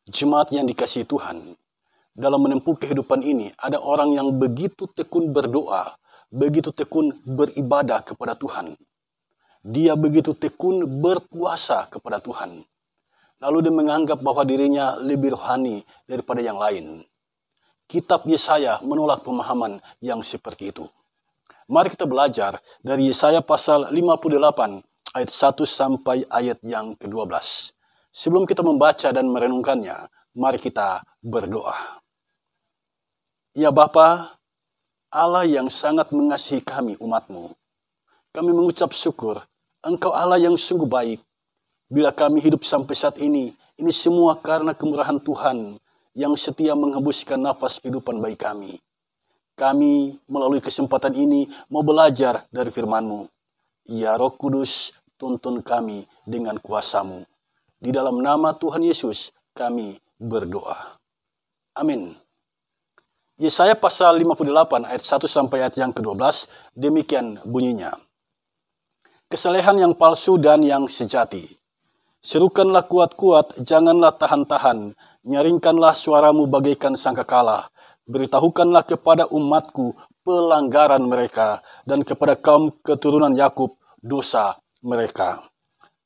Jemaat yang dikasihi Tuhan, dalam menempuh kehidupan ini, ada orang yang begitu tekun berdoa, begitu tekun beribadah kepada Tuhan. Dia begitu tekun berpuasa kepada Tuhan. Lalu dia menganggap bahwa dirinya lebih rohani daripada yang lain. Kitab Yesaya menolak pemahaman yang seperti itu. Mari kita belajar dari Yesaya pasal 58 ayat 1 sampai ayat yang ke-12. Sebelum kita membaca dan merenungkannya, mari kita berdoa. Ya Bapa, Allah yang sangat mengasihi kami umat-Mu, kami mengucap syukur, Engkau Allah yang sungguh baik. Bila kami hidup sampai saat ini semua karena kemurahan Tuhan yang setia menghembuskan nafas kehidupan bagi kami. Kami melalui kesempatan ini mau belajar dari firman-Mu. Ya Roh Kudus, tuntun kami dengan kuasa-Mu. Di dalam nama Tuhan Yesus kami berdoa. Amin. Yesaya pasal 58 ayat 1 sampai ayat yang ke-12, demikian bunyinya. Kesalehan yang palsu dan yang sejati. Serukanlah kuat-kuat, janganlah tahan-tahan. Nyaringkanlah suaramu bagaikan sangkakala. Beritahukanlah kepada umatku pelanggaran mereka, dan kepada kaum keturunan Yakub dosa mereka.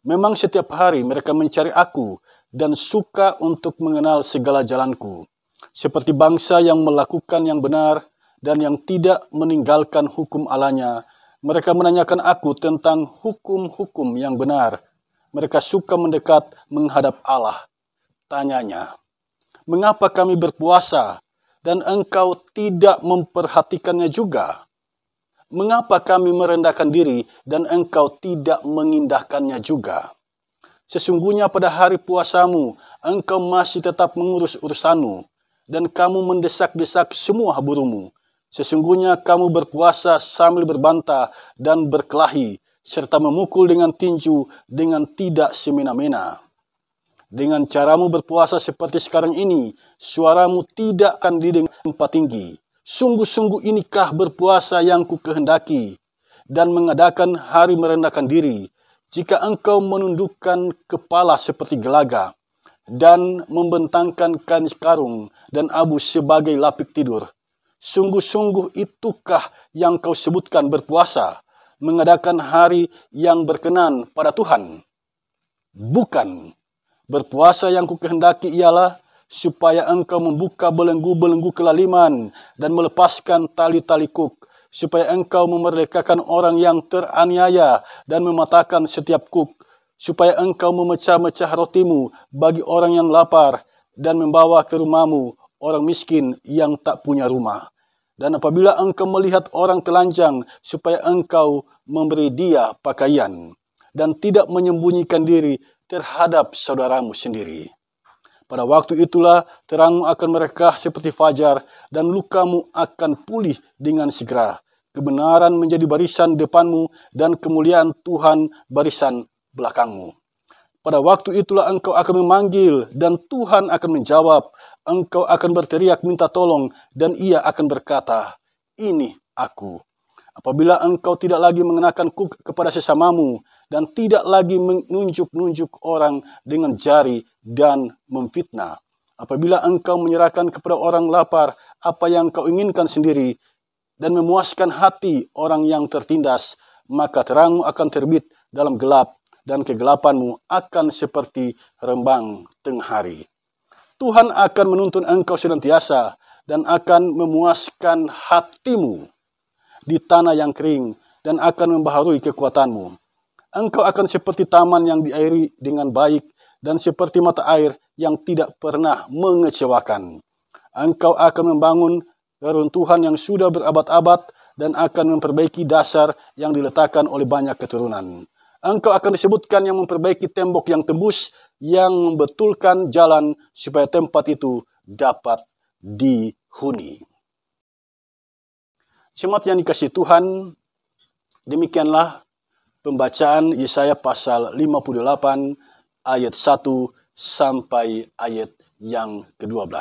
Memang setiap hari mereka mencari aku, dan suka untuk mengenal segala jalanku. Seperti bangsa yang melakukan yang benar, dan yang tidak meninggalkan hukum Allahnya. Mereka menanyakan aku tentang hukum-hukum yang benar. Mereka suka mendekat menghadap Allah. Tanyanya, mengapa kami berpuasa dan engkau tidak memperhatikannya juga? Mengapa kami merendahkan diri dan engkau tidak mengindahkannya juga? Sesungguhnya pada hari puasamu, engkau masih tetap mengurus urusanmu, dan kamu mendesak-desak semua burumu. Sesungguhnya kamu berpuasa sambil berbantah dan berkelahi, serta memukul dengan tinju dengan tidak semena-mena. Dengan caramu berpuasa seperti sekarang ini, suaramu tidak akan didengar tempat tinggi. Sungguh-sungguh inikah berpuasa yang ku kehendaki, dan mengadakan hari merendahkan diri, jika engkau menundukkan kepala seperti gelaga, dan membentangkan kain karung dan abu sebagai lapik tidur. Sungguh-sungguh itukah yang kau sebutkan berpuasa, mengadakan hari yang berkenan pada Tuhan? Bukan. Berpuasa yang ku kehendaki ialah supaya engkau membuka belenggu-belenggu kelaliman dan melepaskan tali-tali kuk, supaya engkau memerdekakan orang yang teraniaya dan mematahkan setiap kuk, supaya engkau memecah-mecah rotimu bagi orang yang lapar dan membawa ke rumahmu orang miskin yang tak punya rumah. Dan apabila engkau melihat orang telanjang, supaya engkau memberi dia pakaian dan tidak menyembunyikan diri terhadap saudaramu sendiri. Pada waktu itulah terangmu akan merekah seperti fajar, dan lukamu akan pulih dengan segera. Kebenaran menjadi barisan depanmu, dan kemuliaan Tuhan barisan belakangmu. Pada waktu itulah engkau akan memanggil, dan Tuhan akan menjawab. Engkau akan berteriak minta tolong, dan ia akan berkata, ini aku. Apabila engkau tidak lagi mengenakan kuk kepada sesamamu, dan tidak lagi menunjuk-nunjuk orang dengan jari dan memfitnah. Apabila engkau menyerahkan kepada orang lapar apa yang kau inginkan sendiri, dan memuaskan hati orang yang tertindas, maka terangmu akan terbit dalam gelap, dan kegelapanmu akan seperti rembang tengah hari. Tuhan akan menuntun engkau senantiasa, dan akan memuaskan hatimu di tanah yang kering, dan akan membaharui kekuatanmu. Engkau akan seperti taman yang diairi dengan baik, dan seperti mata air yang tidak pernah mengecewakan. Engkau akan membangun reruntuhan yang sudah berabad-abad, dan akan memperbaiki dasar yang diletakkan oleh banyak keturunan. Engkau akan disebutkan yang memperbaiki tembok yang tembus, yang membetulkan jalan supaya tempat itu dapat dihuni. Jemaat yang dikasihi Tuhan, demikianlah pembacaan Yesaya pasal 58 ayat 1 sampai ayat yang ke-12.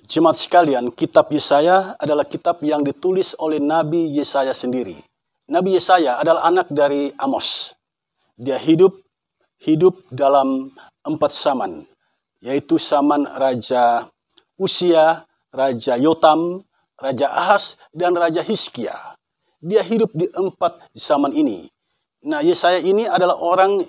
Jemaat sekalian, kitab Yesaya adalah kitab yang ditulis oleh Nabi Yesaya sendiri. Nabi Yesaya adalah anak dari Amos. Dia hidup dalam 4 zaman. yaitu zaman Raja Usia, Raja Yotam, Raja Ahaz, dan Raja Hizkia. Dia hidup di 4 zaman ini. Nah, Yesaya ini adalah orang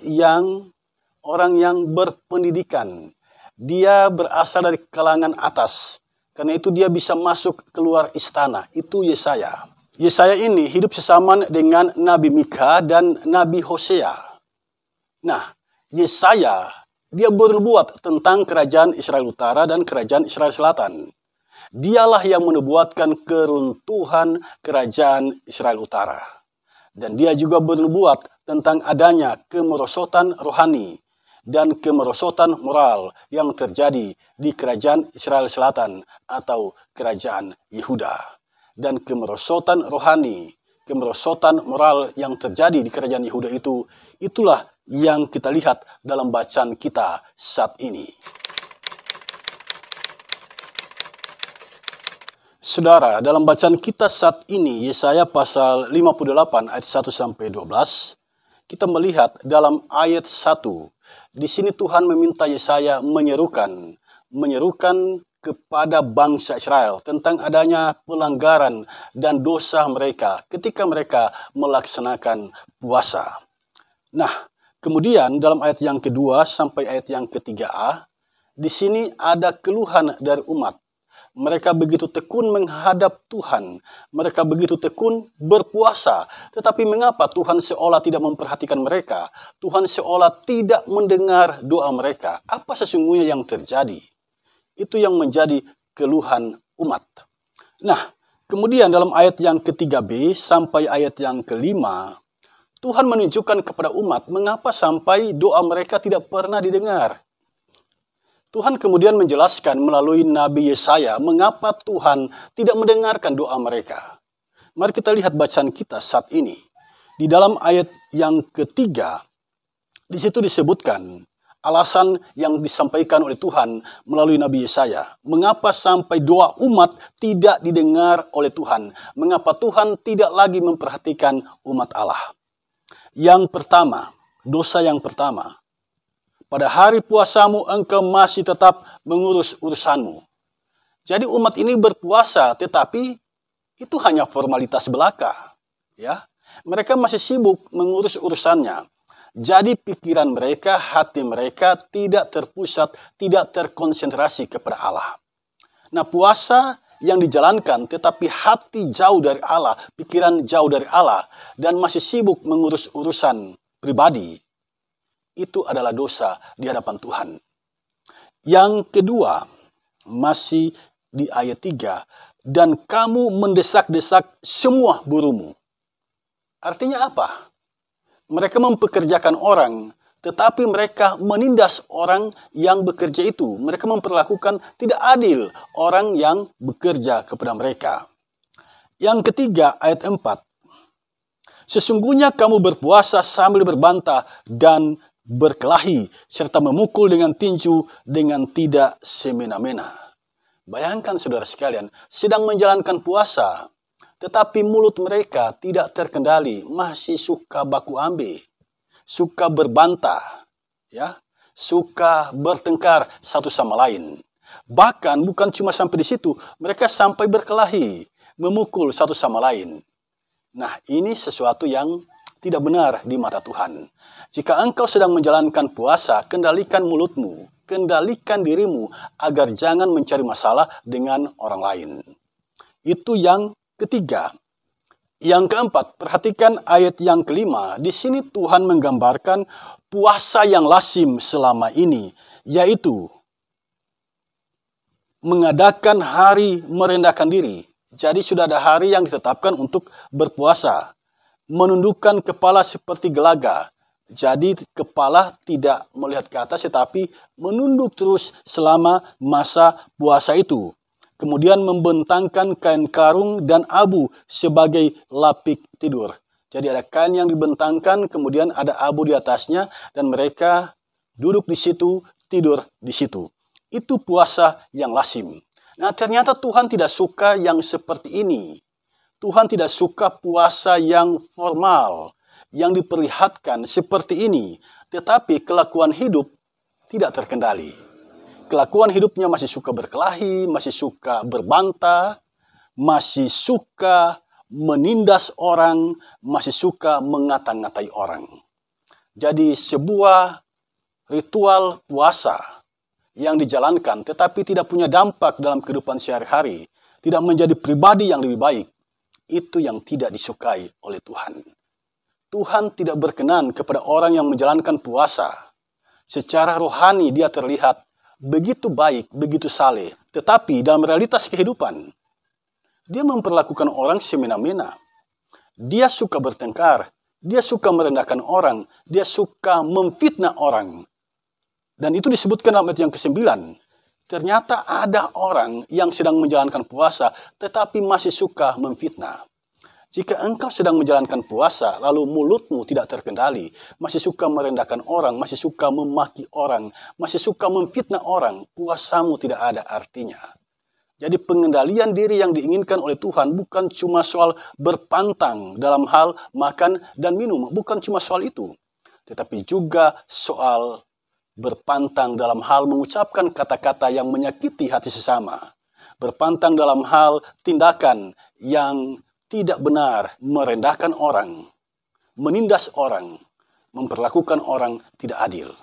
yang berpendidikan. Dia berasal dari kalangan atas. Karena itu dia bisa masuk keluar istana. Itu Yesaya. Yesaya ini hidup sesaman dengan Nabi Mika dan Nabi Hosea. Nah, Yesaya, dia bernubuat tentang kerajaan Israel Utara dan kerajaan Israel Selatan. Dialah yang menubuatkan keruntuhan kerajaan Israel Utara. Dan dia juga bernubuat tentang adanya kemerosotan rohani dan kemerosotan moral yang terjadi di kerajaan Israel Selatan atau kerajaan Yehuda. Dan kemerosotan rohani, kemerosotan moral yang terjadi di kerajaan Yehuda itulah yang kita lihat dalam bacaan kita saat ini. Saudara, dalam bacaan kita saat ini, Yesaya pasal 58 ayat 1-12, kita melihat dalam ayat 1, di sini Tuhan meminta Yesaya menyerukan kepada bangsa Israel tentang adanya pelanggaran dan dosa mereka ketika mereka melaksanakan puasa. Nah, kemudian dalam ayat yang kedua sampai ayat yang ketiga, di sini ada keluhan dari umat. Mereka begitu tekun menghadap Tuhan. Mereka begitu tekun berpuasa. Tetapi mengapa Tuhan seolah tidak memperhatikan mereka? Tuhan seolah tidak mendengar doa mereka. Apa sesungguhnya yang terjadi? Itu yang menjadi keluhan umat. Nah, kemudian dalam ayat yang ketiga B sampai ayat yang kelima, Tuhan menunjukkan kepada umat mengapa sampai doa mereka tidak pernah didengar. Tuhan kemudian menjelaskan melalui Nabi Yesaya mengapa Tuhan tidak mendengarkan doa mereka. Mari kita lihat bacaan kita saat ini. Di dalam ayat yang ketiga, di situ disebutkan alasan yang disampaikan oleh Tuhan melalui Nabi Yesaya. Mengapa sampai doa umat tidak didengar oleh Tuhan? Mengapa Tuhan tidak lagi memperhatikan umat Allah? Yang pertama, dosa yang pertama. Pada hari puasamu engkau masih tetap mengurus urusanmu. Jadi umat ini berpuasa, tetapi itu hanya formalitas belaka. Ya, mereka masih sibuk mengurus urusannya. Jadi pikiran mereka, hati mereka tidak terpusat, tidak terkonsentrasi kepada Allah. Nah, puasa yang dijalankan, tetapi hati jauh dari Allah, pikiran jauh dari Allah, dan masih sibuk mengurus urusan pribadi, itu adalah dosa di hadapan Tuhan. Yang kedua, masih di ayat 3, dan kamu mendesak-desak semua burumu. Artinya apa? Mereka mempekerjakan orang, tetapi mereka menindas orang yang bekerja itu. Mereka memperlakukan tidak adil orang yang bekerja kepada mereka. Yang ketiga, ayat 4. Sesungguhnya kamu berpuasa sambil berbantah dan berkelahi, serta memukul dengan tinju dengan tidak semena-mena. Bayangkan saudara sekalian, sedang menjalankan puasa, tetapi mulut mereka tidak terkendali, masih suka baku ambe, suka berbantah, ya, suka bertengkar satu sama lain. Bahkan bukan cuma sampai di situ, mereka sampai berkelahi, memukul satu sama lain. Nah, ini sesuatu yang tidak benar di mata Tuhan. Jika engkau sedang menjalankan puasa, kendalikan mulutmu, kendalikan dirimu, agar jangan mencari masalah dengan orang lain. Itu yang ketiga. Yang keempat, perhatikan ayat yang kelima. Di sini Tuhan menggambarkan puasa yang lazim selama ini, yaitu mengadakan hari merendahkan diri. Jadi sudah ada hari yang ditetapkan untuk berpuasa. Menundukkan kepala seperti gelaga. Jadi kepala tidak melihat ke atas, tetapi menunduk terus selama masa puasa itu. Kemudian membentangkan kain karung dan abu sebagai lapik tidur. Jadi ada kain yang dibentangkan, kemudian ada abu di atasnya, dan mereka duduk di situ, tidur di situ. Itu puasa yang lazim. Nah, ternyata Tuhan tidak suka yang seperti ini. Tuhan tidak suka puasa yang formal, yang diperlihatkan seperti ini, tetapi kelakuan hidup tidak terkendali. kelakuan hidupnya masih suka berkelahi, masih suka berbantah, masih suka menindas orang, masih suka mengata-ngatai orang. Jadi sebuah ritual puasa yang dijalankan tetapi tidak punya dampak dalam kehidupan sehari-hari, tidak menjadi pribadi yang lebih baik, itu yang tidak disukai oleh Tuhan. Tuhan tidak berkenan kepada orang yang menjalankan puasa. Secara rohani dia terlihat begitu baik, begitu saleh. Tetapi dalam realitas kehidupan, dia memperlakukan orang semena-mena. Dia suka bertengkar, dia suka merendahkan orang, dia suka memfitnah orang. Dan itu disebutkan dalam ayat yang ke-9. Ternyata ada orang yang sedang menjalankan puasa, tetapi masih suka memfitnah. Jika engkau sedang menjalankan puasa, lalu mulutmu tidak terkendali, masih suka merendahkan orang, masih suka memaki orang, masih suka memfitnah orang, puasamu tidak ada artinya. Jadi pengendalian diri yang diinginkan oleh Tuhan bukan cuma soal berpantang dalam hal makan dan minum, bukan cuma soal itu. Tetapi juga soal berpantang dalam hal mengucapkan kata-kata yang menyakiti hati sesama. Berpantang dalam hal tindakan yang tidak benar, merendahkan orang, menindas orang, memperlakukan orang tidak adil.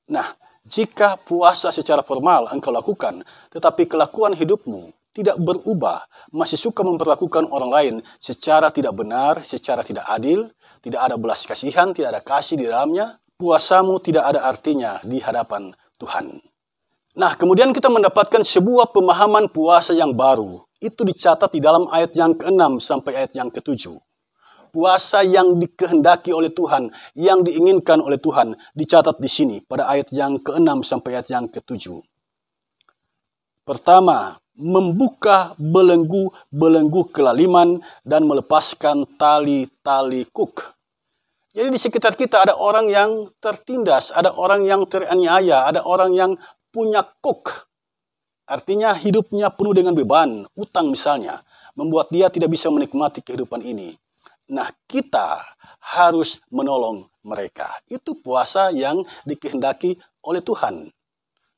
Nah, jika puasa secara formal engkau lakukan, tetapi kelakuan hidupmu tidak berubah, masih suka memperlakukan orang lain secara tidak benar, secara tidak adil, tidak ada belas kasihan, tidak ada kasih di dalamnya, puasamu tidak ada artinya di hadapan Tuhan. Nah, kemudian kita mendapatkan sebuah pemahaman puasa yang baru. Itu dicatat di dalam ayat yang ke-6 sampai ayat yang ke-7. Puasa yang dikehendaki oleh Tuhan, yang diinginkan oleh Tuhan, dicatat di sini pada ayat yang ke-6 sampai ayat yang ke-7. Pertama, membuka belenggu-belenggu kelaliman dan melepaskan tali-tali kuk. Jadi di sekitar kita ada orang yang tertindas, ada orang yang teraniaya, ada orang yang punya kuk. Artinya hidupnya penuh dengan beban, utang misalnya, membuat dia tidak bisa menikmati kehidupan ini. Nah, kita harus menolong mereka. Itu puasa yang dikehendaki oleh Tuhan.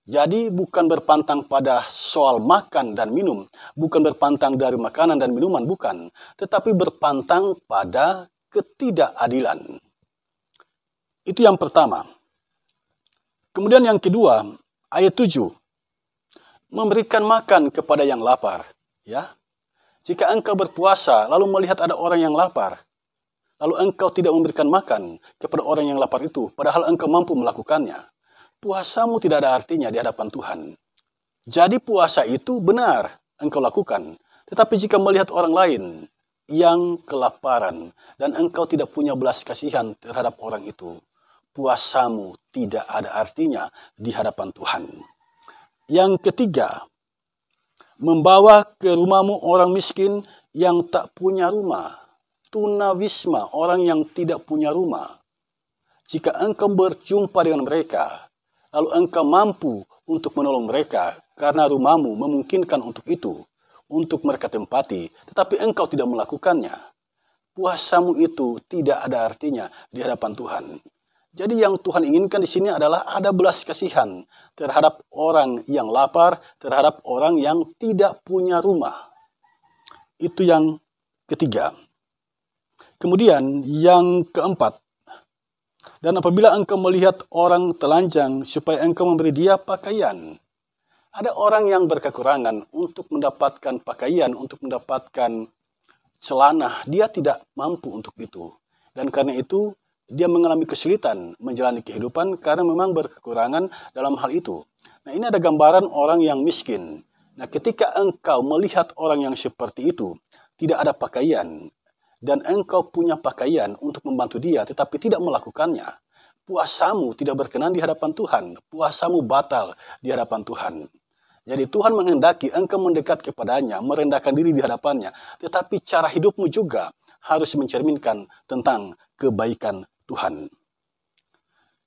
Jadi bukan berpantang pada soal makan dan minum, bukan berpantang dari makanan dan minuman, bukan. Tetapi berpantang pada ketidakadilan. Itu yang pertama. Kemudian yang kedua, ayat 7. Memberikan makan kepada yang lapar, ya. Jika engkau berpuasa lalu melihat ada orang yang lapar, lalu engkau tidak memberikan makan kepada orang yang lapar itu, padahal engkau mampu melakukannya, puasamu tidak ada artinya di hadapan Tuhan. Jadi puasa itu benar engkau lakukan, tetapi jika melihat orang lain yang kelaparan dan engkau tidak punya belas kasihan terhadap orang itu, puasamu tidak ada artinya di hadapan Tuhan. Yang ketiga, membawa ke rumahmu orang miskin yang tak punya rumah. Tunawisma, orang yang tidak punya rumah. Jika engkau berjumpa dengan mereka, lalu engkau mampu untuk menolong mereka, karena rumahmu memungkinkan untuk itu, untuk mereka tempati, tetapi engkau tidak melakukannya, puasamu itu tidak ada artinya di hadapan Tuhan. Jadi yang Tuhan inginkan di sini adalah ada belas kasihan terhadap orang yang lapar, terhadap orang yang tidak punya rumah. Itu yang ketiga. Kemudian yang keempat. Dan apabila engkau melihat orang telanjang, supaya engkau memberi dia pakaian. Ada orang yang berkekurangan untuk mendapatkan pakaian, untuk mendapatkan celana. Dia tidak mampu untuk itu. Dan karena itu, dia mengalami kesulitan menjalani kehidupan karena memang berkekurangan dalam hal itu. Nah, ini ada gambaran orang yang miskin. Nah, ketika engkau melihat orang yang seperti itu, tidak ada pakaian, dan engkau punya pakaian untuk membantu dia, tetapi tidak melakukannya, puasamu tidak berkenan di hadapan Tuhan. Puasamu batal di hadapan Tuhan. Jadi Tuhan menghendaki engkau mendekat kepadanya, merendahkan diri di hadapannya, tetapi cara hidupmu juga harus mencerminkan tentang kebaikan Tuhan.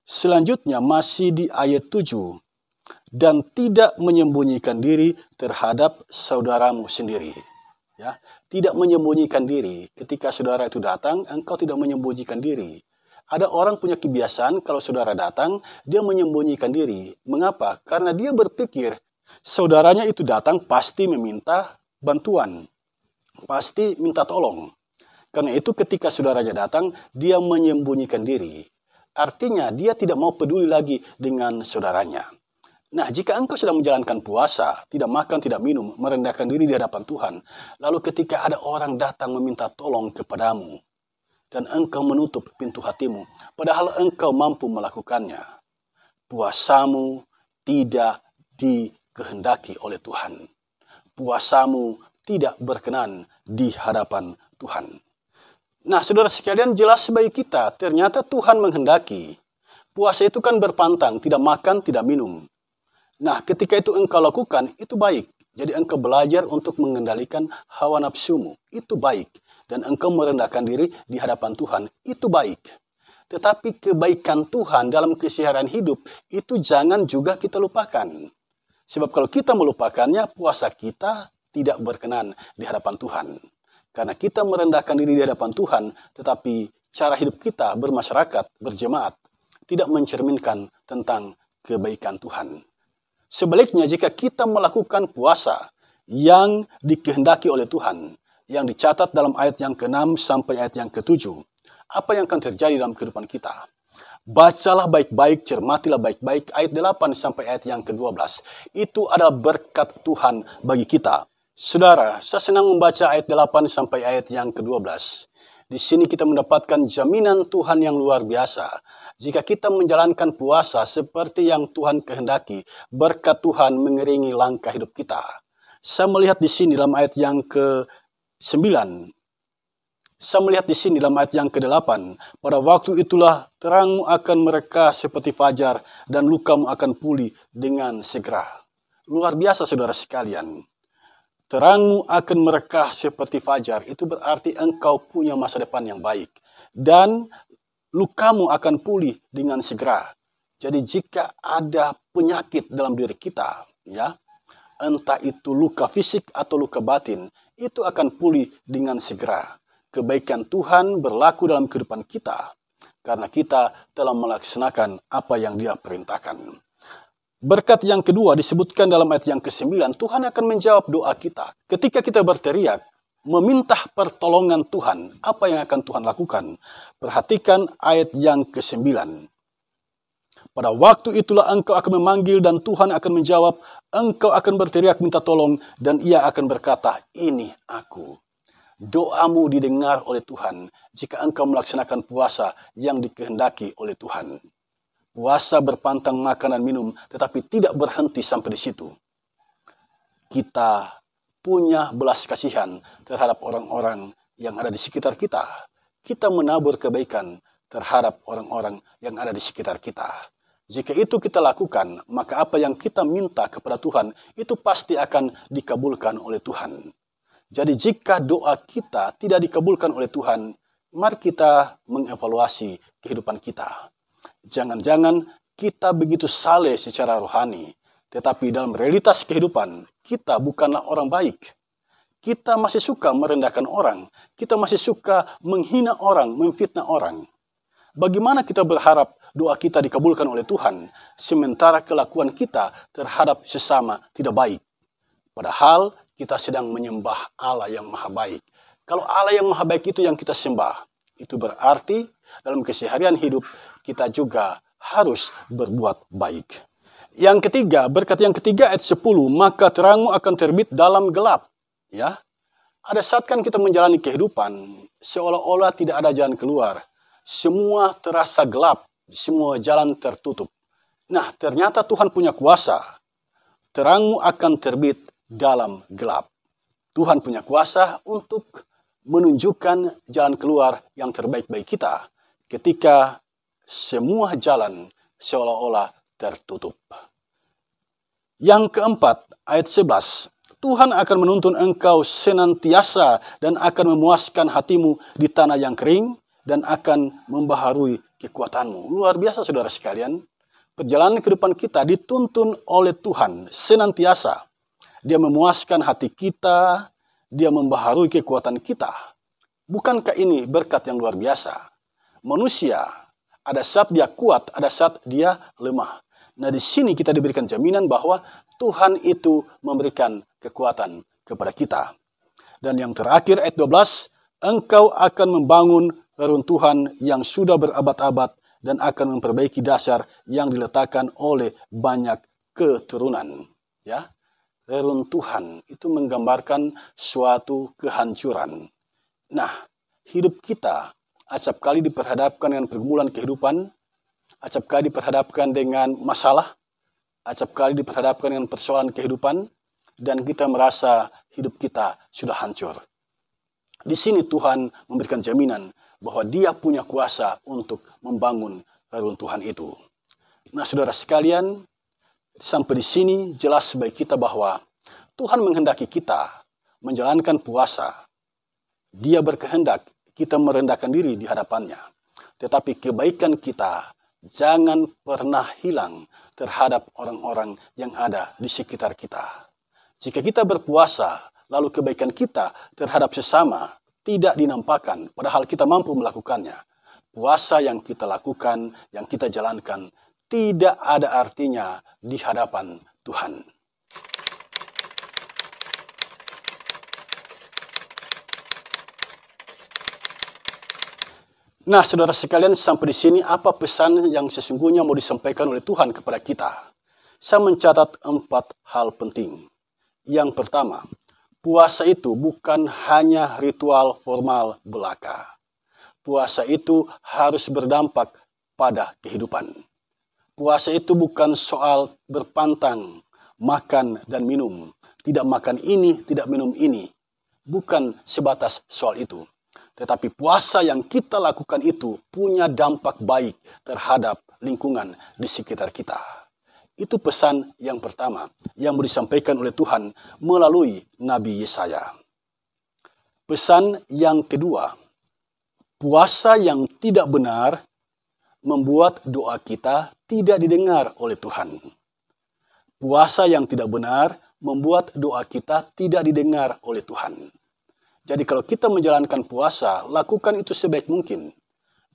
Selanjutnya masih di ayat 7. Dan tidak menyembunyikan diri terhadap saudaramu sendiri. Ya, tidak menyembunyikan diri. Ketika saudara itu datang, engkau tidak menyembunyikan diri. Ada orang punya kebiasaan kalau saudara datang, dia menyembunyikan diri. Mengapa? Karena dia berpikir saudaranya itu datang pasti meminta bantuan, pasti minta tolong. Karena itu ketika saudaranya datang, dia menyembunyikan diri. Artinya dia tidak mau peduli lagi dengan saudaranya. Nah, jika engkau sedang menjalankan puasa, tidak makan, tidak minum, merendahkan diri di hadapan Tuhan, lalu ketika ada orang datang meminta tolong kepadamu, dan engkau menutup pintu hatimu, padahal engkau mampu melakukannya, puasamu tidak dikehendaki oleh Tuhan. Puasamu tidak berkenan di hadapan Tuhan. Nah, saudara sekalian, jelas bagi kita, ternyata Tuhan menghendaki. Puasa itu kan berpantang, tidak makan, tidak minum. Nah, ketika itu engkau lakukan, itu baik. Jadi engkau belajar untuk mengendalikan hawa nafsumu. Itu baik. Dan engkau merendahkan diri di hadapan Tuhan. Itu baik. Tetapi kebaikan Tuhan dalam keseharian hidup, itu jangan juga kita lupakan. Sebab kalau kita melupakannya, puasa kita tidak berkenan di hadapan Tuhan. Karena kita merendahkan diri di hadapan Tuhan, tetapi cara hidup kita bermasyarakat, berjemaat, tidak mencerminkan tentang kebaikan Tuhan. Sebaliknya, jika kita melakukan puasa yang dikehendaki oleh Tuhan, yang dicatat dalam ayat yang ke-6 sampai ayat yang ke-7, apa yang akan terjadi dalam kehidupan kita? Bacalah baik-baik, cermatilah baik-baik, ayat 8 sampai ayat yang ke-12. Itu adalah berkat Tuhan bagi kita. Saudara, saya senang membaca ayat 8 sampai ayat yang ke-12. Di sini kita mendapatkan jaminan Tuhan yang luar biasa. Jika kita menjalankan puasa seperti yang Tuhan kehendaki, berkat Tuhan mengiringi langkah hidup kita. Saya melihat di sini dalam ayat yang ke-9. Saya melihat di sini dalam ayat yang ke-8. Pada waktu itulah terangmu akan mereka seperti fajar dan lukamu akan pulih dengan segera. Luar biasa saudara sekalian. Terangmu akan mereka seperti fajar. Itu berarti engkau punya masa depan yang baik. Dan lukamu akan pulih dengan segera. Jadi jika ada penyakit dalam diri kita, ya, entah itu luka fisik atau luka batin, itu akan pulih dengan segera. Kebaikan Tuhan berlaku dalam kehidupan kita, karena kita telah melaksanakan apa yang Dia perintahkan. Berkat yang kedua disebutkan dalam ayat yang ke-9, Tuhan akan menjawab doa kita. Ketika kita berteriak, meminta pertolongan Tuhan, apa yang akan Tuhan lakukan? Perhatikan ayat yang ke-9. Pada waktu itulah engkau akan memanggil dan Tuhan akan menjawab, engkau akan berteriak minta tolong dan Ia akan berkata, ini aku. Doamu didengar oleh Tuhan jika engkau melaksanakan puasa yang dikehendaki oleh Tuhan. Puasa berpantang makan dan minum, tetapi tidak berhenti sampai di situ. Kita punya belas kasihan terhadap orang-orang yang ada di sekitar kita. Kita menabur kebaikan terhadap orang-orang yang ada di sekitar kita. Jika itu kita lakukan, maka apa yang kita minta kepada Tuhan, itu pasti akan dikabulkan oleh Tuhan. Jadi jika doa kita tidak dikabulkan oleh Tuhan, mari kita mengevaluasi kehidupan kita. Jangan-jangan kita begitu saleh secara rohani, tetapi dalam realitas kehidupan, kita bukanlah orang baik. Kita masih suka merendahkan orang. Kita masih suka menghina orang, memfitnah orang. Bagaimana kita berharap doa kita dikabulkan oleh Tuhan, sementara kelakuan kita terhadap sesama tidak baik? Padahal kita sedang menyembah Allah yang maha baik. Kalau Allah yang maha baik itu yang kita sembah, itu berarti dalam keseharian hidup kita juga harus berbuat baik. Yang ketiga, berkat yang ketiga ayat 10, maka terangmu akan terbit dalam gelap. Ya, ada saat kan kita menjalani kehidupan seolah-olah tidak ada jalan keluar. Semua terasa gelap, semua jalan tertutup. Nah, ternyata Tuhan punya kuasa. Terangmu akan terbit dalam gelap. Tuhan punya kuasa untuk menunjukkan jalan keluar yang terbaik bagi kita ketika semua jalan seolah-olah tertutup. Yang keempat, ayat 11. Tuhan akan menuntun engkau senantiasa dan akan memuaskan hatimu di tanah yang kering dan akan membaharui kekuatanmu. Luar biasa saudara sekalian. Perjalanan kehidupan kita dituntun oleh Tuhan senantiasa. Dia memuaskan hati kita, Dia membaharui kekuatan kita. Bukankah ini berkat yang luar biasa? Manusia Ada saat dia kuat, ada saat dia lemah. Nah, di sini kita diberikan jaminan bahwa Tuhan itu memberikan kekuatan kepada kita. Dan yang terakhir ayat 12, engkau akan membangun reruntuhan yang sudah berabad-abad dan akan memperbaiki dasar yang diletakkan oleh banyak keturunan. Ya, reruntuhan itu menggambarkan suatu kehancuran. Nah, hidup kita acap kali diperhadapkan dengan pergumulan kehidupan, acap kali diperhadapkan dengan masalah, acap kali diperhadapkan dengan persoalan kehidupan, dan kita merasa hidup kita sudah hancur. Di sini Tuhan memberikan jaminan bahwa Dia punya kuasa untuk membangun reruntuhan itu. Nah, saudara sekalian, sampai di sini jelas bagi kita bahwa Tuhan menghendaki kita menjalankan puasa. Dia berkehendak kita merendahkan diri di hadapannya. Tetapi kebaikan kita jangan pernah hilang terhadap orang-orang yang ada di sekitar kita. Jika kita berpuasa, lalu kebaikan kita terhadap sesama tidak dinampakkan, padahal kita mampu melakukannya. Puasa yang kita lakukan, yang kita jalankan, tidak ada artinya di hadapan Tuhan. Nah, saudara sekalian, sampai di sini apa pesan yang sesungguhnya mau disampaikan oleh Tuhan kepada kita? Saya mencatat 4 hal penting. Yang pertama, puasa itu bukan hanya ritual formal belaka. Puasa itu harus berdampak pada kehidupan. Puasa itu bukan soal berpantang, makan dan minum. Tidak makan ini, tidak minum ini. Bukan sebatas soal itu. Tetapi puasa yang kita lakukan itu punya dampak baik terhadap lingkungan di sekitar kita. Itu pesan yang pertama yang mau disampaikan oleh Tuhan melalui Nabi Yesaya. Pesan yang kedua, puasa yang tidak benar membuat doa kita tidak didengar oleh Tuhan. Puasa yang tidak benar membuat doa kita tidak didengar oleh Tuhan. Jadi kalau kita menjalankan puasa, lakukan itu sebaik mungkin.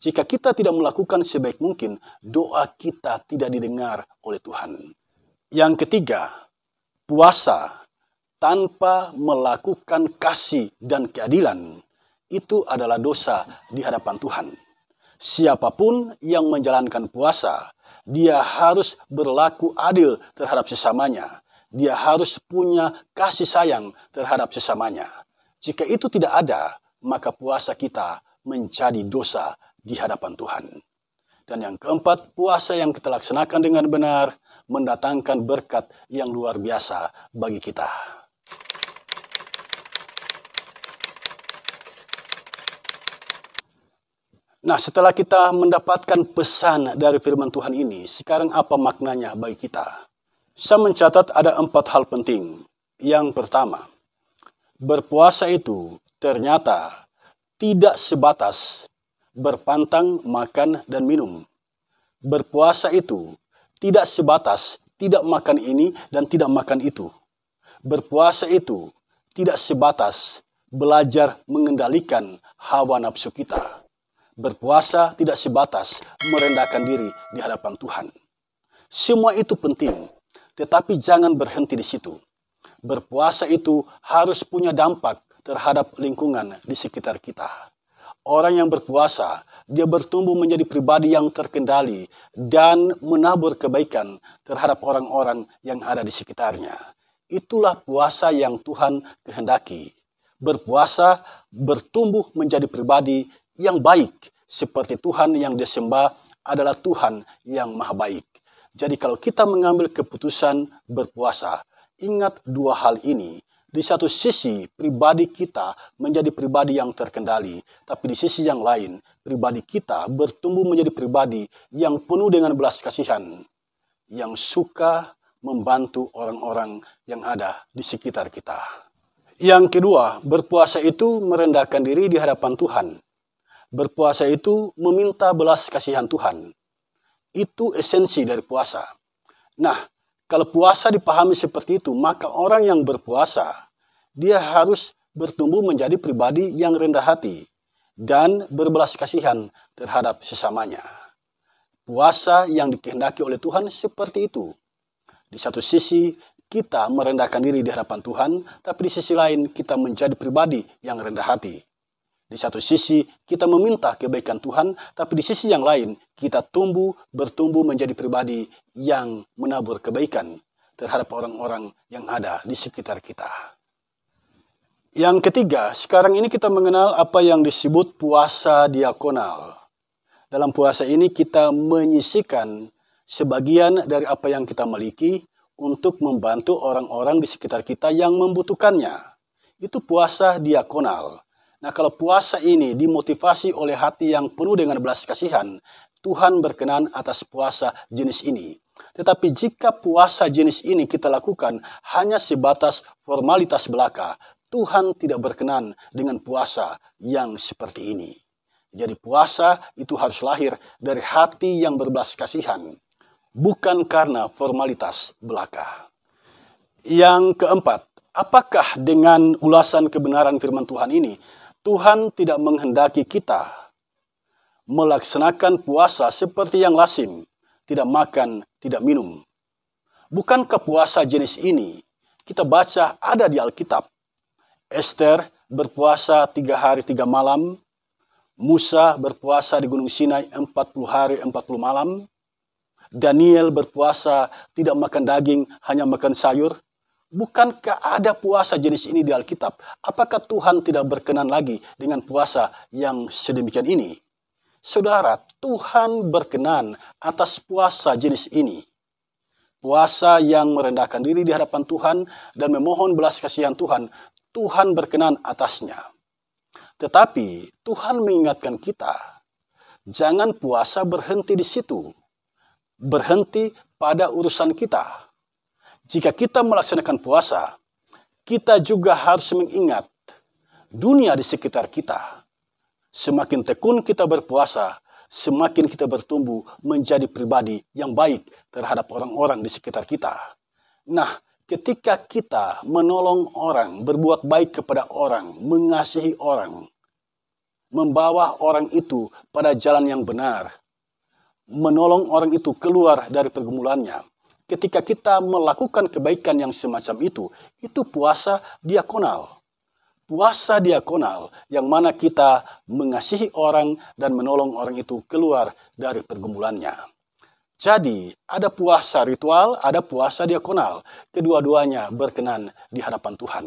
Jika kita tidak melakukan sebaik mungkin, doa kita tidak didengar oleh Tuhan. Yang ketiga, puasa tanpa melakukan kasih dan keadilan, itu adalah dosa di hadapan Tuhan. Siapapun yang menjalankan puasa, dia harus berlaku adil terhadap sesamanya. Dia harus punya kasih sayang terhadap sesamanya. Jika itu tidak ada, maka puasa kita menjadi dosa di hadapan Tuhan. Dan yang keempat, puasa yang kita laksanakan dengan benar mendatangkan berkat yang luar biasa bagi kita. Nah, setelah kita mendapatkan pesan dari firman Tuhan ini, sekarang apa maknanya bagi kita? Saya mencatat ada 4 hal penting. Yang pertama, berpuasa itu ternyata tidak sebatas berpantang makan dan minum. Berpuasa itu tidak sebatas tidak makan ini dan tidak makan itu. Berpuasa itu tidak sebatas belajar mengendalikan hawa nafsu kita. Berpuasa tidak sebatas merendahkan diri di hadapan Tuhan. Semua itu penting, tetapi jangan berhenti di situ. Berpuasa itu harus punya dampak terhadap lingkungan di sekitar kita. Orang yang berpuasa, dia bertumbuh menjadi pribadi yang terkendali dan menabur kebaikan terhadap orang-orang yang ada di sekitarnya. Itulah puasa yang Tuhan kehendaki. Berpuasa bertumbuh menjadi pribadi yang baik, seperti Tuhan yang disembah adalah Tuhan yang maha baik. Jadi kalau kita mengambil keputusan berpuasa, ingat 2 hal ini. Di satu sisi, pribadi kita menjadi pribadi yang terkendali. Tapi di sisi yang lain, pribadi kita bertumbuh menjadi pribadi yang penuh dengan belas kasihan. Yang suka membantu orang-orang yang ada di sekitar kita. Yang kedua, berpuasa itu merendahkan diri di hadapan Tuhan. Berpuasa itu meminta belas kasihan Tuhan. Itu esensi dari puasa. Nah, kalau puasa dipahami seperti itu, maka orang yang berpuasa, dia harus bertumbuh menjadi pribadi yang rendah hati dan berbelas kasihan terhadap sesamanya. Puasa yang dikehendaki oleh Tuhan seperti itu. Di satu sisi, kita merendahkan diri di hadapan Tuhan, tapi di sisi lain kita menjadi pribadi yang rendah hati. Di satu sisi, kita meminta kebaikan Tuhan, tapi di sisi yang lain, kita bertumbuh menjadi pribadi yang menabur kebaikan terhadap orang-orang yang ada di sekitar kita. Yang ketiga, sekarang ini kita mengenal apa yang disebut puasa diakonal. Dalam puasa ini kita menyisihkan sebagian dari apa yang kita miliki untuk membantu orang-orang di sekitar kita yang membutuhkannya. Itu puasa diakonal. Nah, kalau puasa ini dimotivasi oleh hati yang penuh dengan belas kasihan, Tuhan berkenan atas puasa jenis ini. Tetapi jika puasa jenis ini kita lakukan hanya sebatas formalitas belaka, Tuhan tidak berkenan dengan puasa yang seperti ini. Jadi puasa itu harus lahir dari hati yang berbelas kasihan, bukan karena formalitas belaka. Yang keempat, apakah dengan ulasan kebenaran firman Tuhan ini, Tuhan tidak menghendaki kita melaksanakan puasa seperti yang lazim, tidak makan, tidak minum? Bukankah puasa jenis ini kita baca ada di Alkitab? Esther berpuasa 3 hari 3 malam, Musa berpuasa di Gunung Sinai 40 hari 40 malam, Daniel berpuasa tidak makan daging, hanya makan sayur. Bukankah ada puasa jenis ini di Alkitab? Apakah Tuhan tidak berkenan lagi dengan puasa yang sedemikian ini? Saudara, Tuhan berkenan atas puasa jenis ini. Puasa yang merendahkan diri di hadapan Tuhan dan memohon belas kasihan Tuhan, Tuhan berkenan atasnya. Tetapi Tuhan mengingatkan kita, jangan puasa berhenti di situ. Berhenti pada urusan kita. Jika kita melaksanakan puasa, kita juga harus mengingat dunia di sekitar kita. Semakin tekun kita berpuasa, semakin kita bertumbuh menjadi pribadi yang baik terhadap orang-orang di sekitar kita. Nah, ketika kita menolong orang, berbuat baik kepada orang, mengasihi orang, membawa orang itu pada jalan yang benar, menolong orang itu keluar dari pergumulannya. Ketika kita melakukan kebaikan yang semacam itu puasa diakonal. Puasa diakonal yang mana kita mengasihi orang dan menolong orang itu keluar dari pergumulannya. Jadi, ada puasa ritual, ada puasa diakonal. Kedua-duanya berkenan di hadapan Tuhan.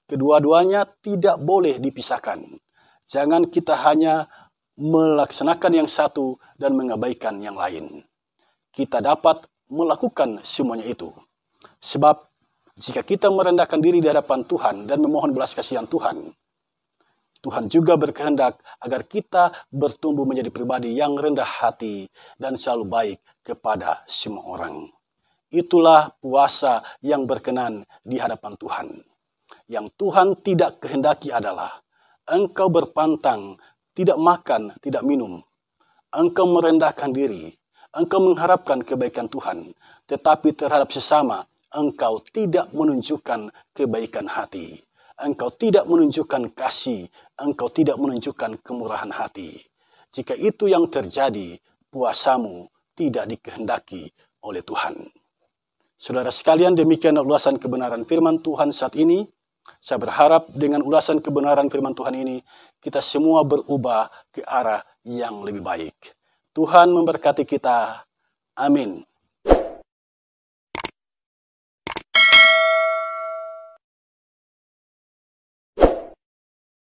Kedua-duanya tidak boleh dipisahkan. Jangan kita hanya melaksanakan yang satu dan mengabaikan yang lain. Kita dapat melakukan semuanya itu. Sebab, jika kita merendahkan diri di hadapan Tuhan dan memohon belas kasihan Tuhan, Tuhan juga berkehendak agar kita bertumbuh menjadi pribadi yang rendah hati dan selalu baik kepada semua orang. Itulah puasa yang berkenan di hadapan Tuhan. Yang Tuhan tidak kehendaki adalah engkau berpantang, tidak makan, tidak minum. Engkau merendahkan diri, engkau mengharapkan kebaikan Tuhan, tetapi terhadap sesama engkau tidak menunjukkan kebaikan hati. Engkau tidak menunjukkan kasih, engkau tidak menunjukkan kemurahan hati. Jika itu yang terjadi, puasamu tidak dikehendaki oleh Tuhan. Saudara sekalian, demikian ulasan kebenaran firman Tuhan saat ini. Saya berharap dengan ulasan kebenaran firman Tuhan ini, kita semua berubah ke arah yang lebih baik. Tuhan memberkati kita. Amin.